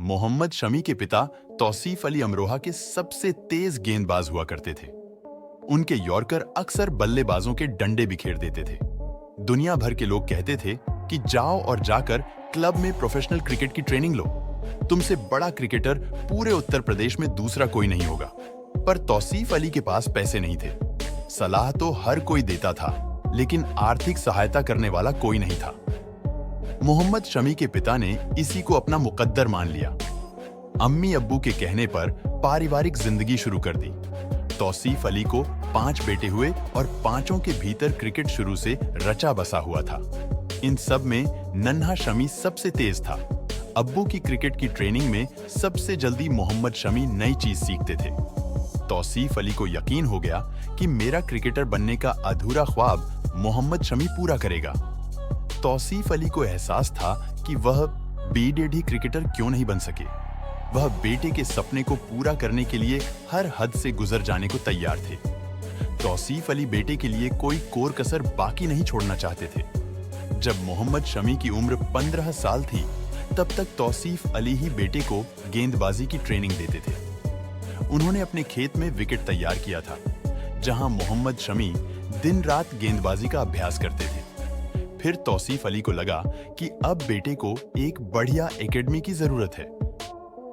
मोहम्मद शमी के पिता तौसीफ अली अमरोहा के सबसे तेज गेंदबाज हुआ करते थे। उनके यॉर्कर अक्सर बल्लेबाजों के डंडे बिखेर देते थे। दुनिया भर के लोग कहते थे कि जाओ और जाकर क्लब में प्रोफेशनल क्रिकेट की ट्रेनिंग लो। तुमसे बड़ा क्रिकेटर पूरे उत्तर प्रदेश में दूसरा कोई नहीं होगा। पर तौसीफ अली के पास पैसे नहीं थे। सलाह तो हर कोई देता था, लेकिन आर्थिक सहायता करने वाला कोई नहीं था। मोहम्मद शमी के पिता ने इसी को अपना मुकद्दर मान लिया। अम्मी अब्बू के कहने पर पारिवारिक जिंदगी शुरू कर दी। तौसीफ अली को 5 बेटे हुए और पांचों के भीतर क्रिकेट शुरू से रचा बसा हुआ था। इन सब में नन्हा शमी सबसे तेज था। अब्बू की क्रिकेट की ट्रेनिंग में सबसे जल्दी मोहम्मद शमी नई चीज सीखते थे। तौसीफ अली को यकीन हो गया कि मेरा क्रिकेटर बनने का अधूरा ख्वाब मोहम्मद शमी पूरा करेगा। तौसीफ अली को एहसास था कि वह बीडेड ही क्रिकेटर क्यों नहीं बन सके। वह बेटे के सपने को पूरा करने के लिए हर हद से गुजर जाने को तैयार थे। तौसीफ अली बेटे के लिए कोई कोर कसर बाकी नहीं छोड़ना चाहते थे। जब मोहम्मद शमी की उम्र 15 साल थी, तब तक तौसीफ अली ही बेटे को गेंदबाजी की ट्रेनिंग देते थे। उन्होंने अपने खेत में विकेट तैयार किया था, जहां मोहम्मद शमी दिन रात गेंदबाजी का अभ्यास करते थे। फिर तौसीफ अली को लगा कि अब बेटे को एक बढ़िया एकेडमी की जरूरत है।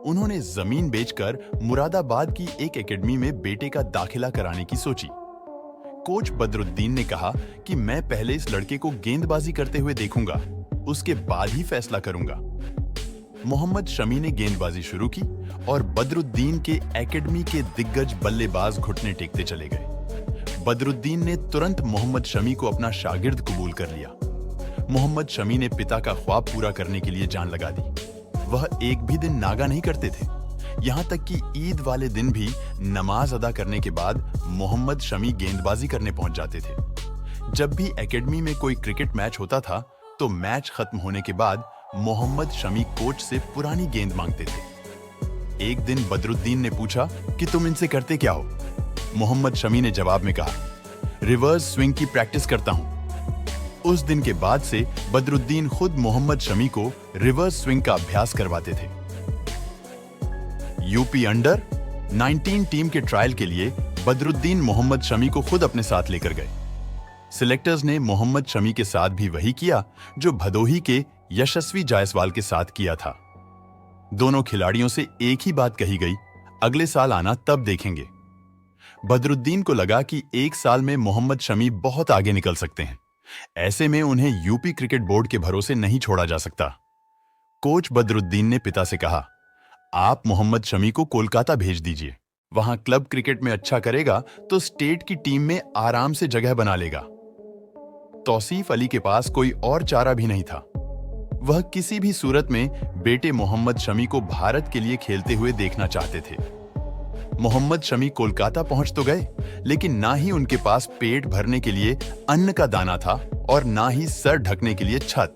उन्होंने जमीन बेचकर मुरादाबाद की एक एकेडमी में बेटे का दाखिला कराने की सोची। कोच बदरुद्दीन ने कहा कि मैं पहले इस लड़के को गेंदबाजी करते हुए देखूंगा, उसके बाद ही फैसला करूंगा। मोहम्मद शमी ने गेंदबाजी शुरू की और बदरुद्दीन के एकेडमी के दिग्गज बल्लेबाज घुटने टेकते चले गए। बदरुद्दीन ने तुरंत मोहम्मद शमी को अपना शागिर्द कबूल कर लिया। मोहम्मद शमी ने पिता का ख्वाब पूरा करने के लिए जान लगा दी। वह एक भी दिन नागा नहीं करते थे। यहां तक कि ईद वाले दिन भी नमाज अदा करने के बाद मोहम्मद शमी गेंदबाजी करने पहुंच जाते थे। जब भी एकेडमी में कोई क्रिकेट मैच होता था, तो मैच खत्म होने के बाद मोहम्मद शमी कोच से पुरानी गेंद मांगते थे। एक दिन बदरुद्दीन ने पूछा कि तुम इनसे करते क्या हो? मोहम्मद शमी ने जवाब में कहा, रिवर्स स्विंग की प्रैक्टिस करता हूं। उस दिन के बाद से बदरुद्दीन खुद मोहम्मद शमी को रिवर्स स्विंग का अभ्यास करवाते थे। यूपी अंडर 19 टीम के ट्रायल के लिए बदरुद्दीन मोहम्मद शमी को खुद अपने साथ लेकर गए। सिलेक्टर्स ने मोहम्मद शमी के साथ भी वही किया जो भदोही के यशस्वी जायसवाल के साथ किया था। दोनों खिलाड़ियों से एक ही बात कही गई, अगले साल आना तब देखेंगे। बदरुद्दीन को लगा कि एक साल में मोहम्मद शमी बहुत आगे निकल सकते हैं। ऐसे में उन्हें यूपी क्रिकेट बोर्ड के भरोसे नहीं छोड़ा जा सकता। कोच बदरुद्दीन ने पिता से कहा, आप मोहम्मद शमी को कोलकाता भेज दीजिए। वहां क्लब क्रिकेट में अच्छा करेगा तो स्टेट की टीम में आराम से जगह बना लेगा। तौसीफ अली के पास कोई और चारा भी नहीं था। वह किसी भी सूरत में बेटे मोहम्मद शमी को भारत के लिए खेलते हुए देखना चाहते थे। मोहम्मद शमी कोलकाता पहुंच तो गए, लेकिन ना ही उनके पास पेट भरने के लिए अन्न का दाना था और ना ही सर ढकने के लिए छत।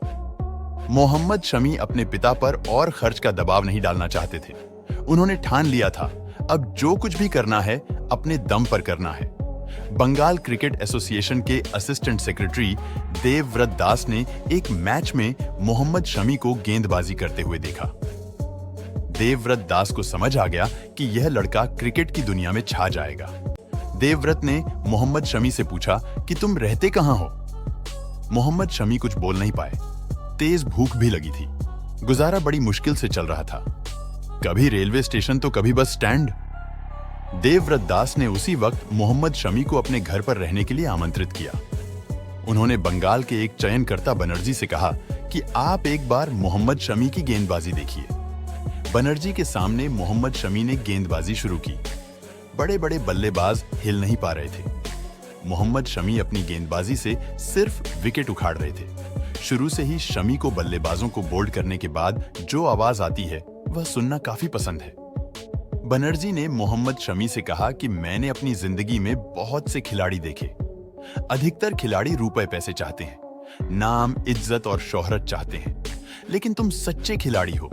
मोहम्मद शमी अपने पिता पर और खर्च का दबाव नहीं डालना चाहते थे। उन्होंने ठान लिया था, अब जो कुछ भी करना है अपने दम पर करना है। बंगाल क्रिकेट एसोसिएशन के असिस्टेंट सेक्रेटरी देवव्रत दास ने एक मैच में मोहम्मद शमी को गेंदबाजी करते हुए देखा। देवव्रत दास को समझ आ गया कि यह लड़का क्रिकेट की दुनिया में छा जाएगा। देवव्रत ने मोहम्मद शमी से पूछा कि तुम रहते कहां हो? मोहम्मद शमी कुछ बोल नहीं पाए। तेज भूख भी लगी थी। गुजारा बड़ी मुश्किल से चल रहा था। कभी रेलवे स्टेशन तो कभी बस स्टैंड। देवव्रत दास ने उसी वक्त मोहम्मद शमी को अपने घर पर रहने के लिए आमंत्रित किया। उन्होंने बंगाल के एक चयनकर्ता बनर्जी से कहा कि आप एक बार मोहम्मद शमी की गेंदबाजी देखिए। बनर्जी के सामने मोहम्मद शमी ने गेंदबाजी शुरू की। बड़े बड़े बल्लेबाज हिल नहीं पा रहे थे। मोहम्मद शमी अपनी गेंदबाजी से सिर्फ विकेट उखाड़ रहे थे। शुरू से ही शमी को बल्लेबाजों को बोल्ड करने के बाद जो आवाज आती है वह सुनना काफी पसंद है। बनर्जी ने मोहम्मद शमी से कहा कि मैंने अपनी जिंदगी में बहुत से खिलाड़ी देखे। अधिकतर खिलाड़ी रुपए पैसे चाहते हैं, नाम, इज्जत और शोहरत चाहते हैं, लेकिन तुम सच्चे खिलाड़ी हो।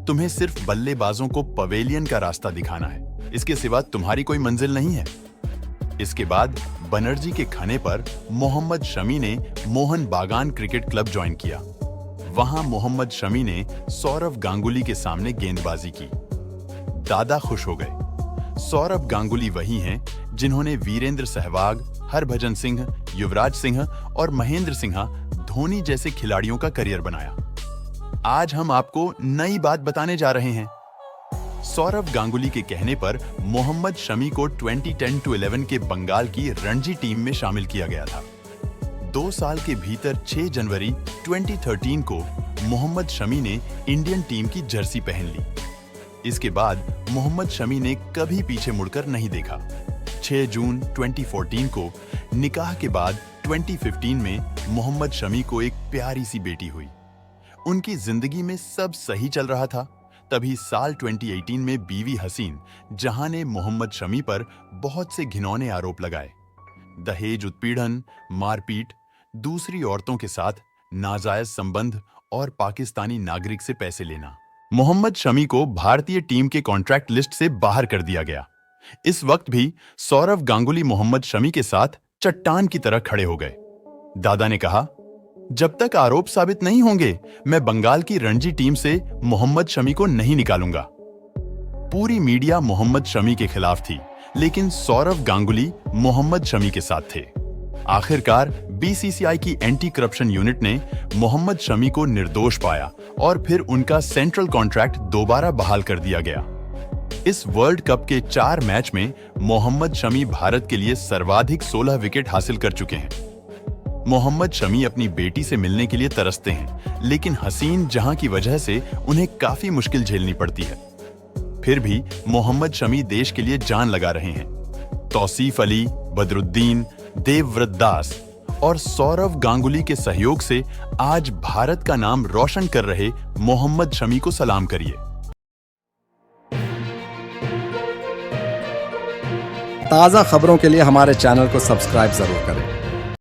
तुम्हें सिर्फ बल्लेबाजों को पवेलियन का रास्ता दिखाना है, इसके सिवा तुम्हारी कोई मंजिल नहीं है। इसके बाद बनर्जी के खाने पर मोहम्मद शमी ने मोहन बागान क्रिकेट क्लब ज्वाइन किया। वहां मोहम्मद शमी ने सौरव गांगुली के सामने गेंदबाजी की। दादा खुश हो गए। सौरव गांगुली वही हैं जिन्होंने वीरेंद्र सहवाग, हरभजन सिंह, युवराज सिंह और महेंद्र सिंह धोनी जैसे खिलाड़ियों का करियर बनाया। आज हम आपको नई बात बताने जा रहे हैं। सौरव गांगुली के कहने पर मोहम्मद शमी को 2010-11 के बंगाल की रणजी टीम में शामिल किया गया था। 2 साल के भीतर 6 जनवरी 2013 को मोहम्मद शमी ने इंडियन टीम की जर्सी पहन ली। इसके बाद मोहम्मद शमी ने कभी पीछे मुड़कर नहीं देखा। 6 जून 2014 को निकाह के बाद 2015 में मोहम्मद शमी को एक प्यारी सी बेटी हुई। उनकी जिंदगी में सब सही चल रहा था। तभी साल 2018 में बीवी हसीन जहां ने मोहम्मद शमी पर बहुत से घिनौने आरोप लगाए। दहेज उत्पीड़न, मारपीट, दूसरी औरतों के साथ नाजायज संबंध और पाकिस्तानी नागरिक से पैसे लेना। मोहम्मद शमी को भारतीय टीम के कॉन्ट्रैक्ट लिस्ट से बाहर कर दिया गया। इस वक्त भी सौरव गांगुली मोहम्मद शमी के साथ चट्टान की तरह खड़े हो गए। दादा ने कहा, जब तक आरोप साबित नहीं होंगे मैं बंगाल की रणजी टीम से मोहम्मद शमी को नहीं निकालूंगा। पूरी मीडिया मोहम्मद शमी के खिलाफ थी, लेकिन सौरव गांगुली मोहम्मद शमी के साथ थे। आखिरकार बीसीसीआई की एंटी करप्शन यूनिट ने मोहम्मद शमी को निर्दोष पाया और फिर उनका सेंट्रल कॉन्ट्रैक्ट दोबारा बहाल कर दिया गया। इस वर्ल्ड कप के 4 मैच में मोहम्मद शमी भारत के लिए सर्वाधिक 16 विकेट हासिल कर चुके हैं। मोहम्मद शमी अपनी बेटी से मिलने के लिए तरसते हैं, लेकिन हसीन जहां की वजह से उन्हें काफी मुश्किल झेलनी पड़ती है। फिर भी मोहम्मद शमी देश के लिए जान लगा रहे हैं। तौसीफ अली, बदरुद्दीन, देवव्रत दास और सौरव गांगुली के सहयोग से आज भारत का नाम रोशन कर रहे मोहम्मद शमी को सलाम करिए। ताज़ा खबरों के लिए हमारे चैनल को सब्सक्राइब जरूर करें।